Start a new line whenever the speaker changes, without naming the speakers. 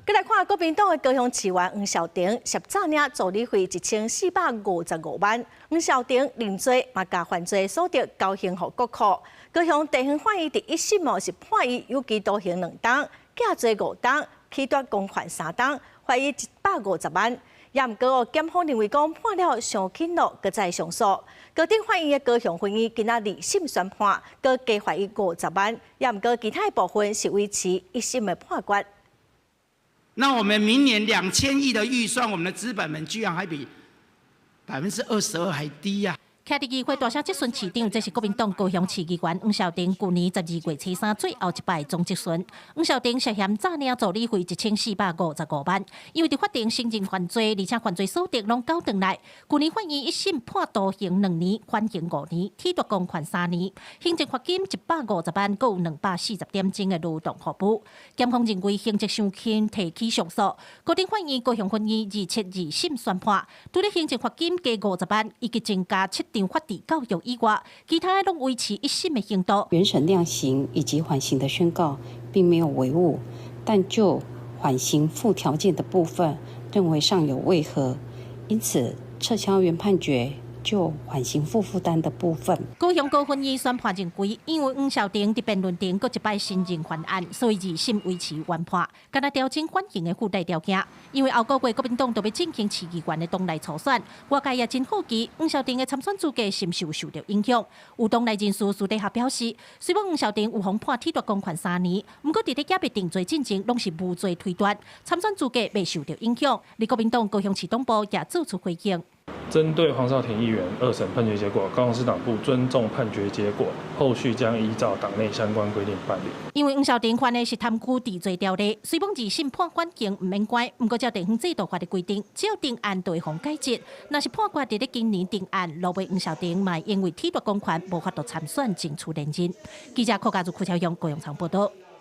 再来看国民党的高雄市议员黄孝庭，涉诈领助理费1455万。黄孝庭认罪，嘛甲犯罪所得交刑予国库。高雄地方法院第一审是判伊有期徒刑2档，假罪5档，起夺公款3档，罚伊150万。也毋过，检方认为讲判了上轻了，搁再上诉。高等法院的高雄分院今仔2审宣判，搁加罚伊50万。也毋过，其他部分是维持1审的判决。
那我们明年2000亿的预算，我们的资本们居然还比22%还低呀！
徛伫议会大声质询市长，这是国民党高雄市议员黄孝庭去年12月初3最后一摆总质询。黄孝庭涉嫌诈领助理费1455万，因为伫法庭承认犯罪，而且犯罪所得拢交回来。去年法院一审判徒刑2年，缓刑5年，起夺公款3年，行政罚金150万，搁有240点钟的劳动互补。检方认为刑责伤轻，提起上诉。高等法院高雄分院272审宣判，除了行政罚金加50万，以及增加7场法治教育以外，其他拢维持1审的刑度。
原审量刑以及缓刑的宣告并没有违误，但就缓刑附条件的部分，认为尚有违和，因此撤销原判决。就缓刑负负担的部分，
高雄高分院宣判认为，因为黄孝庭伫辩论庭搁一摆承认犯案，所以2审维持原判，敢若调整缓刑的附带条件。因为后个月国民党就要进行市议员的党内初选，外界也真好奇黄孝庭的参选资格是毋是有受到影响。有党内人士私底下表示，虽然黄孝庭有妨判褫夺公款3年，不过伫咧检别定罪进程拢是无罪推断，参选资格未受到影响。而国民党高雄市党部也做出回应。
针对黄少廷议员2审判决结果，高雄市党部尊重判决结果，后续将依照党内相关规定办理。因为
黄孝庭犯的是贪污治罪条例，虽然2审判缓刑唔免关，不过照地方制度法的规定，只要定案就会予改质。若是判决伫咧今年定案，落尾黄孝庭嘛因为褫夺公款无法度参选，争取连任。记者柯家族邱超勇高雄场报道。